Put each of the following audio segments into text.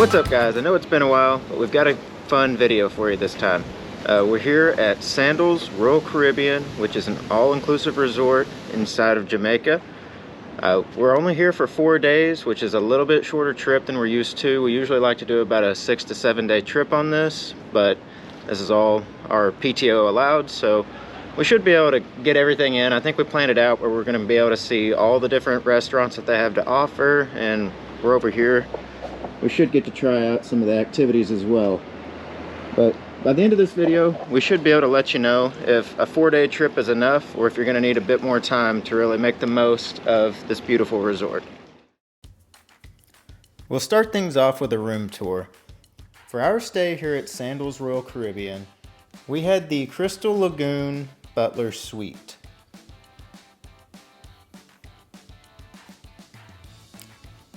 What's up, guys? I know it's been a while, but we've got a fun video for you this time. We're here at Sandals Royal Caribbean, which is an all-inclusive resort inside of Jamaica. We're only here for 4 days, which is a little bit shorter trip than we're used to. We usually like to do about a 6 to 7 day trip on this, but this is all our PTO allowed, so we should be able to get everything in. I think we planned it out where we're going to be able to see all the different restaurants that they have to offer, and we're over here. We should get to try out some of the activities as well. But by the end of this video, we should be able to let you know if a 4-day trip is enough or if you're going to need a bit more time to really make the most of this beautiful resort. We'll start things off with a room tour. For our stay here at Sandals Royal Caribbean, we had the Crystal Lagoon Butler Suite.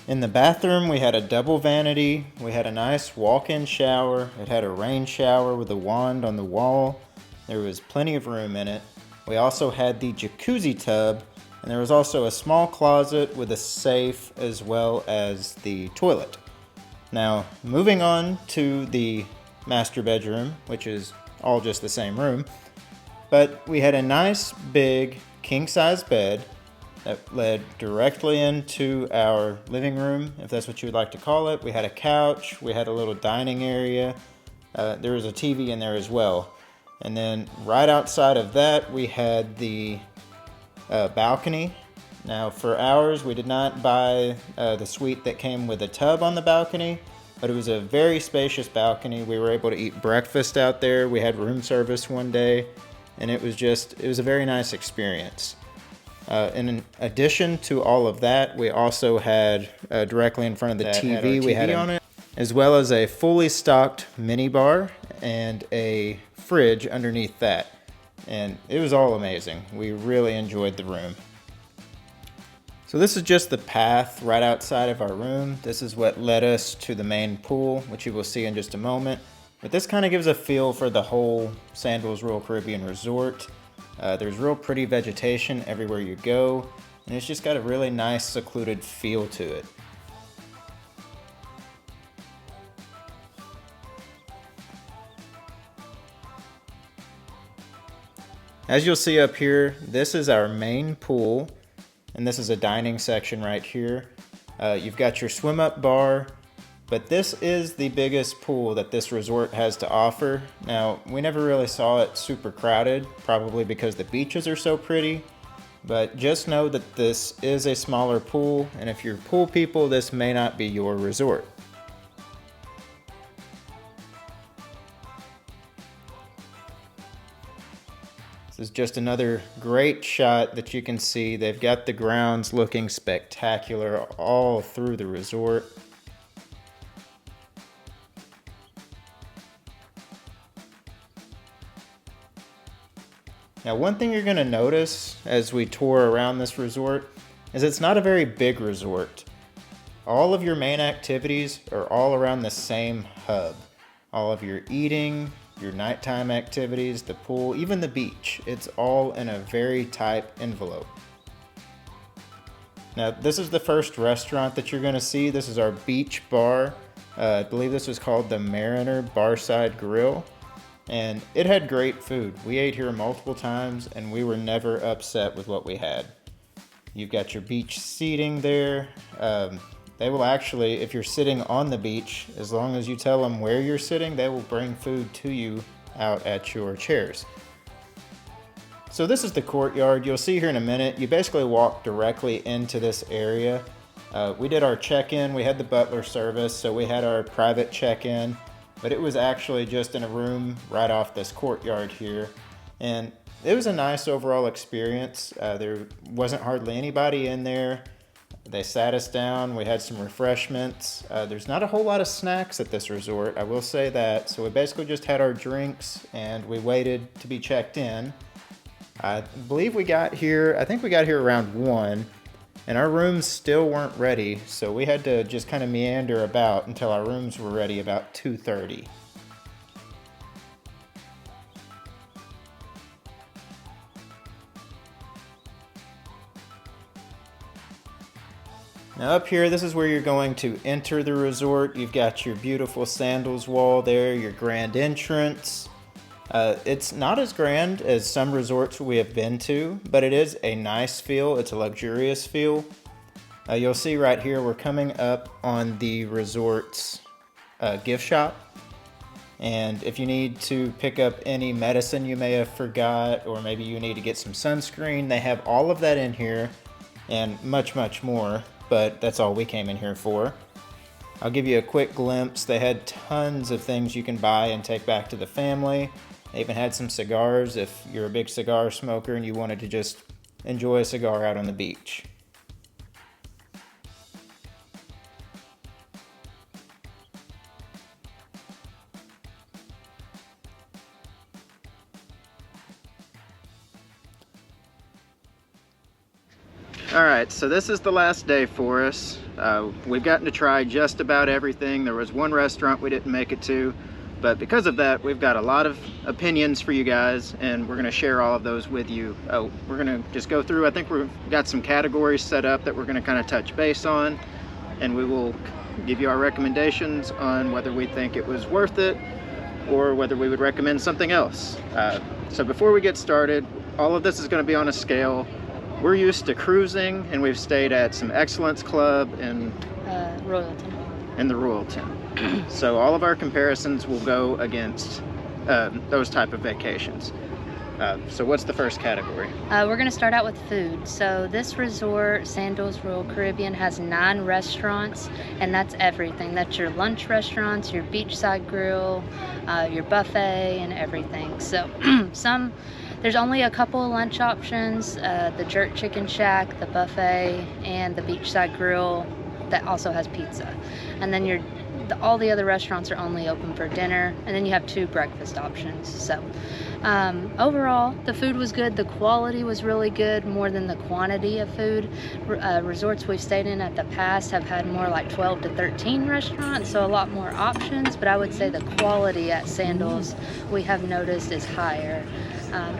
In the bathroom, we had a double vanity. We had a nice walk-in shower. It had a rain shower with a wand on the wall. There was plenty of room in it. We also had the jacuzzi tub, and there was also a small closet with a safe as well as the toilet. Now, moving on to the master bedroom, which is all just the same room, but we had a nice big king-size bed that led directly into our living room, if that's what you would like to call it. We had a couch, we had a little dining area, there was a TV in there as well. And then right outside of that, we had the balcony. Now for ours, we did not buy the suite that came with a tub on the balcony, but it was a very spacious balcony. We were able to eat breakfast out there. We had room service one day, and it was a very nice experience. In addition to all of that, we also had directly in front of the TV, we had on it, as well as a fully stocked mini bar and a fridge underneath that. And it was all amazing. We really enjoyed the room. So this is just the path right outside of our room. This is what led us to the main pool, which you will see in just a moment. But this kind of gives a feel for the whole Sandals Royal Caribbean resort. There's real pretty vegetation everywhere you go, and it's just got a really nice secluded feel to it. As you'll see up here, this is our main pool, and this is a dining section right here. You've got your swim up bar, but this is the biggest pool that this resort has to offer. Now, we never really saw it super crowded, probably because the beaches are so pretty, but just know that this is a smaller pool, and if you're pool people, this may not be your resort. This is just another great shot that you can see. They've got the grounds looking spectacular all through the resort. Now, one thing you're going to notice as we tour around this resort is it's not a very big resort. All of your main activities are all around the same hub. All of your eating, your nighttime activities, the pool, even the beach, it's all in a very tight envelope. Now, this is the first restaurant that you're going to see. This is our beach bar. I believe this was called the Mariner Barside Grill. And it had great food. We ate here multiple times and we were never upset with what we had. You've got your beach seating there. They will actually, if you're sitting on the beach, as long as you tell them where you're sitting, they will bring food to you out at your chairs. So this is the courtyard. You'll see here in a minute, you basically walk directly into this area. We did our check-in. We had the butler service, so we had our private check-in. But it was actually just in a room right off this courtyard here. And it was a nice overall experience. There wasn't hardly anybody in there. They sat us down, we had some refreshments. There's not a whole lot of snacks at this resort, I will say that. So we basically just had our drinks and we waited to be checked in. I believe we got here, I think we got here around 1. And our rooms still weren't ready, so we had to just kind of meander about until our rooms were ready about 2:30. Now up here, this is where you're going to enter the resort. You've got your beautiful Sandals wall there, your grand entrance. It's not as grand as some resorts we have been to, but it is a nice feel. It's a luxurious feel. You'll see right here we're coming up on the resort's gift shop. And if you need to pick up any medicine you may have forgot, or maybe you need to get some sunscreen, they have all of that in here and much, much more. But that's all we came in here for. I'll give you a quick glimpse. They had tons of things you can buy and take back to the family. They even had some cigars if you're a big cigar smoker and you wanted to just enjoy a cigar out on the beach. Alright, so this is the last day for us. We've gotten to try just about everything. There was one restaurant we didn't make it to, but because of that, we've got a lot of opinions for you guys, and we're going to share all of those with you. We're going to just go through, I think we've got some categories set up that we're going to kind of touch base on, and we will give you our recommendations on whether we think it was worth it, or whether we would recommend something else. So before we get started, all of this is going to be on a scale. We're used to cruising, and we've stayed at some Excellence Club in Royalton. In the Royalton. So all of our comparisons will go against those type of vacations. So what's the first category? We're going to start out with food. So this resort, Sandals Royal Caribbean, has 9 restaurants, and that's everything. That's your lunch restaurants, your beachside grill, your buffet, and everything. So there's only a couple of lunch options, the Jerk Chicken Shack, the buffet, and the beachside grill that also has pizza. And then all the other restaurants are only open for dinner, and then you have 2 breakfast options. So overall, the food was good. The quality was really good, more than the quantity of food. Resorts we've stayed in at the past have had more like 12 to 13 restaurants, so a lot more options, but I would say the quality at Sandals we have noticed is higher.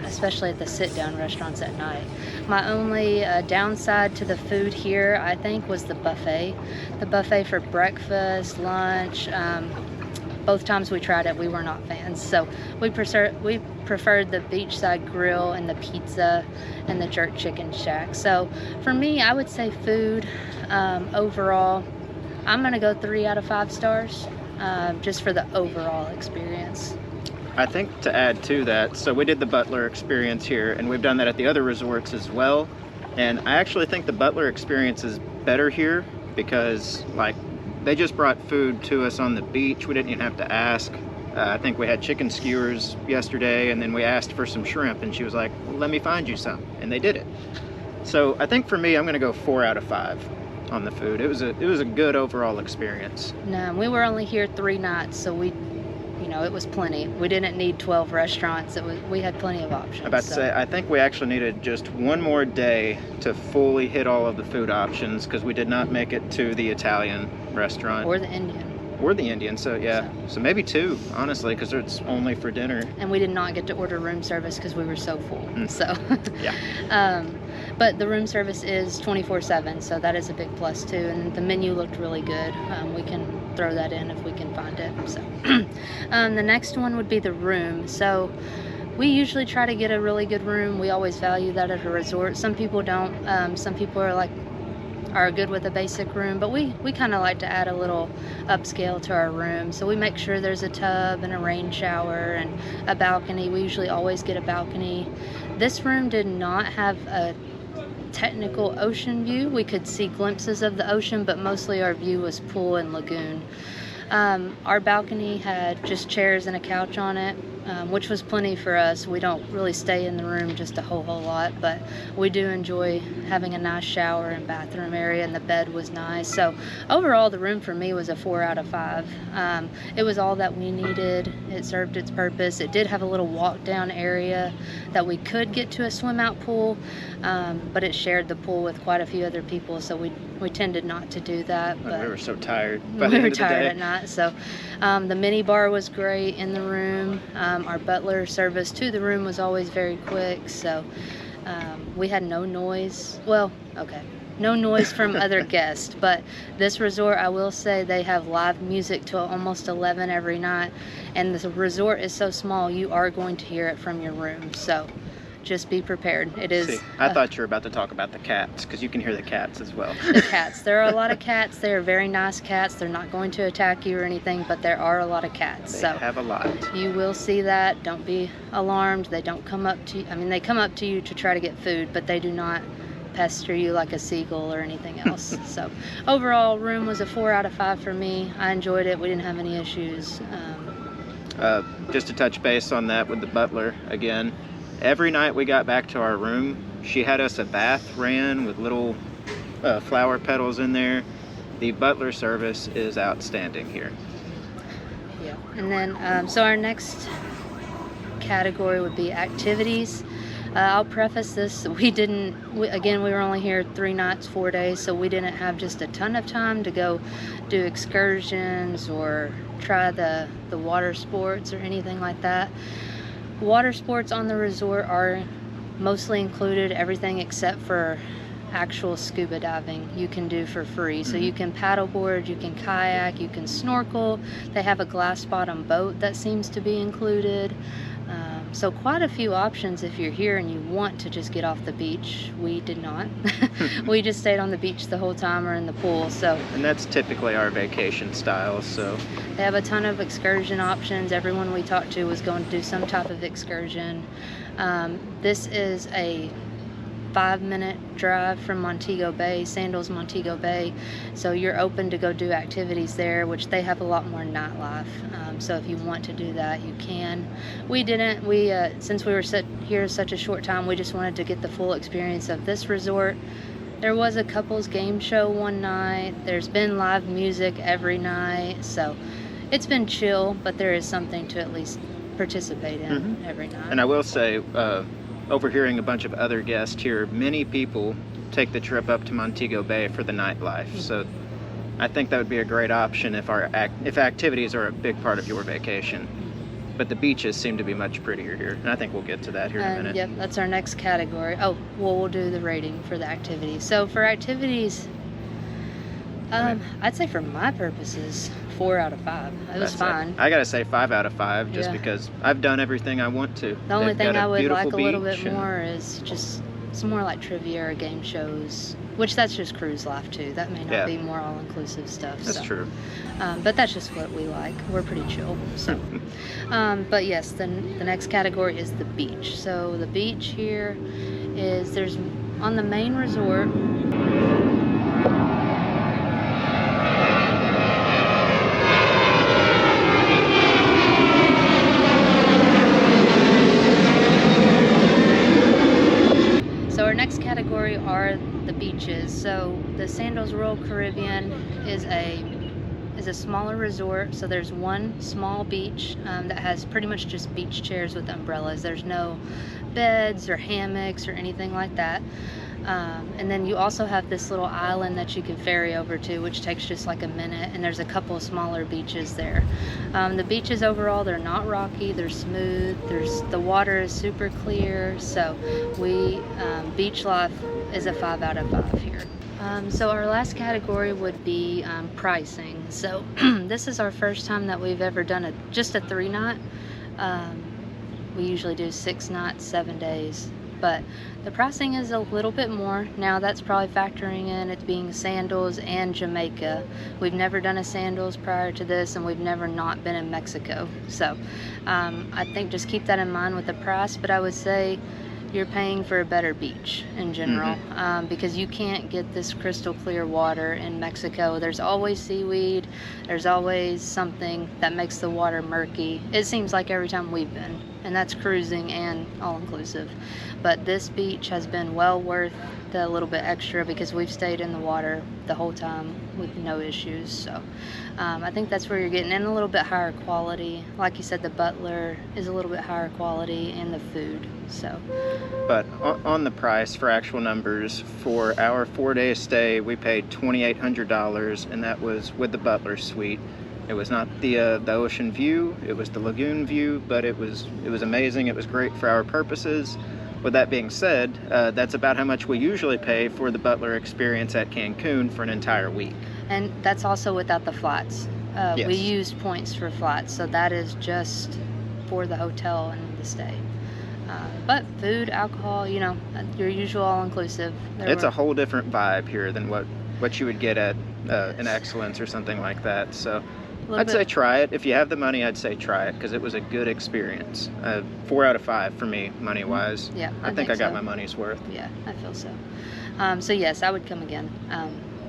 Especially at the sit-down restaurants at night. My only downside to the food here, I think, was the buffet. The buffet for breakfast, lunch, both times we tried it, we were not fans. So we preferred the beachside grill and the pizza and the Jerk Chicken Shack. So for me, I would say food, overall, I'm gonna go 3 out of 5 stars, just for the overall experience. I think to add to that, so we did the butler experience here, and we've done that at the other resorts as well. And I actually think the butler experience is better here because, like, they just brought food to us on the beach. We didn't even have to ask. I think we had chicken skewers yesterday, and then we asked for some shrimp, and she was like, well, let me find you some, and they did it. So I think for me, I'm gonna go 4 out of 5 on the food. It was a good overall experience. No, we were only here 3 nights, so it was plenty. We didn't need 12 restaurants. We had plenty of options. About to say, I think we actually needed just one more day to fully hit all of the food options because we did not make it to the Italian restaurant. Or the Indian. Or the Indian, so yeah. So maybe 2, honestly, because it's only for dinner. And we did not get to order room service because we were so full. So, yeah. But the room service is 24/7, so that is a big plus too. And the menu looked really good. We can throw that in if we can find it. So, the next one would be the room. So, we usually try to get a really good room. We always value that at a resort. Some people don't. Some people are good with a basic room, but we kind of like to add a little upscale to our room. So we make sure there's a tub and a rain shower and a balcony. We usually always get a balcony. This room did not have a technical ocean view. We could see glimpses of the ocean, but mostly our view was pool and lagoon. Our balcony had just chairs and a couch on it, which was plenty for us. We don't really stay in the room just a whole lot, but we do enjoy having a nice shower and bathroom area, and the bed was nice. So overall, the room for me was a 4 out of 5. It was all that we needed. It served its purpose. It did have a little walk down area that we could get to a swim out pool, but it shared the pool with quite a few other people, so we tended not to do that. But we were so tired we by the end were of the tired day. at night. So the mini bar was great in the room. Our butler service to the room was always very quick, so we had no noise. Well, okay, no noise from other guests. But this resort, I will say, they have live music till almost 11 every night, and the resort is so small you are going to hear it from your room. So just be prepared. It is. See, I thought you were about to talk about the cats, because you can hear the cats as well. The cats. There are a lot of cats. They are very nice cats. They're not going to attack you or anything, but there are a lot of cats. They so have a lot. you will see that. Don't be alarmed. They don't come up to you. I mean, they come up to you to try to get food, but they do not pester you like a seagull or anything else. So overall, room was a 4 out of 5 for me. I enjoyed it. We didn't have any issues. Just to touch base on that with the butler again, every night we got back to our room, she had us a bath ran with little flower petals in there. The butler service is outstanding here. Yeah. And then, so our next category would be activities. I'll preface this, again, we were only here 3 nights, 4 days, so we didn't have just a ton of time to go do excursions or try the water sports or anything like that. Water sports on the resort are mostly included, everything except for actual scuba diving you can do for free. So you can paddleboard, you can kayak, you can snorkel. They have a glass bottom boat that seems to be included. So quite a few options if you're here and you want to just get off the beach. We did not. We just stayed on the beach the whole time or in the pool. So, and that's typically our vacation style. So they have a ton of excursion options. Everyone we talked to was going to do some type of excursion. This is a 5-minute drive from Montego Bay, Sandals Montego Bay, so you're open to go do activities there, which they have a lot more nightlife. So if you want to do that, you can. We didn't. Since we were here such a short time, we just wanted to get the full experience of this resort. There was a couples game show one night. There's been live music every night, so it's been chill, but there is something to at least participate in every night. And I will say, overhearing a bunch of other guests here, many people take the trip up to Montego Bay for the nightlife. So I think that would be a great option if activities are a big part of your vacation. But the beaches seem to be much prettier here, and I think we'll get to that here in a minute. Yep, that's our next category. Oh, well, we'll do the rating for the activities. So for activities, I'd say for my purposes, 4 out of 5. It was fine. I gotta say 5 out of 5, just because I've done everything I want to. The only thing I would like a little bit more is just some more like trivia or game shows, which that's just cruise life too. That may not be more all-inclusive stuff. That's true. But that's just what we like. We're pretty chill. So, but yes, then the next category is the beach. So the beach here there's on the main resort. Our next category are the beaches. So the Sandals Royal Caribbean is a smaller resort. So there's one small beach that has pretty much just beach chairs with umbrellas. There's no beds or hammocks or anything like that. And then you also have this little island that you can ferry over to, which takes just like a minute, and there's a couple of smaller beaches there. The beaches overall, they're not rocky, they're smooth, the water is super clear, so beach life is a 5 out of 5 here. So our last category would be pricing. So this is our first time that we've ever done just a 3-night. We usually do 6 nights, 7 days. But the pricing is a little bit more. Now that's probably factoring in it being Sandals and Jamaica. We've never done a Sandals prior to this, and we've never not been in Mexico. So I think just keep that in mind with the price, but I would say you're paying for a better beach in general, because you can't get this crystal clear water in Mexico. There's always seaweed, there's always something that makes the water murky. It seems like every time we've been, and that's cruising and all-inclusive. But this beach has been well worth the little bit extra because we've stayed in the water the whole time with no issues. So I think that's where you're getting, and a little bit higher quality. Like you said, the butler is a little bit higher quality, and the food. So, but on the price, for actual numbers, for our 4-day stay, we paid $2,800, and that was with the butler suite. It was not the ocean view, it was the lagoon view, but it was amazing. It was great for our purposes. With that being said, that's about how much we usually pay for the butler experience at Cancun for an entire week. And that's also without the flights. Yes. We use points for flights, so that is just for the hotel and the stay. But food, alcohol, you know, your usual all-inclusive. It's a whole different vibe here than what you would get at an Excellence or something like that. So I'd say try it. If you have the money, I'd say try it because it was a good experience. 4 out of 5 for me, money-wise. Yeah, I think I got so. my money's worth. Yeah, I feel so. So yes, I would come again.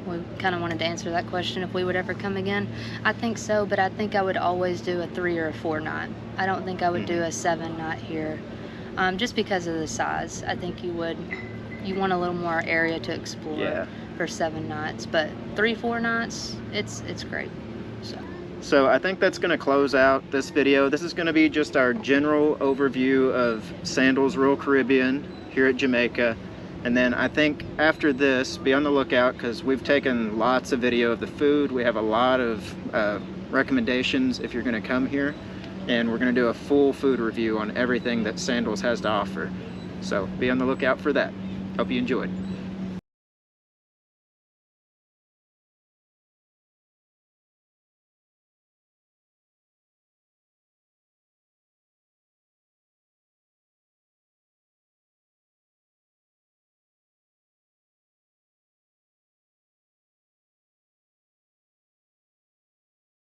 We kind of wanted to answer that question if we would ever come again. I think so, but I think I would always do a 3 or a 4 night. I don't think I would do a 7 night here, just because of the size. I think you want a little more area to explore for 7 nights, but 3-4 nights, it's great. So I think that's going to close out this video. This is going to be just our general overview of Sandals Royal Caribbean here at Jamaica. And then I think after this, be on the lookout because we've taken lots of video of the food. We have a lot of recommendations if you're going to come here. And we're going to do a full food review on everything that Sandals has to offer. So be on the lookout for that. Hope you enjoyed.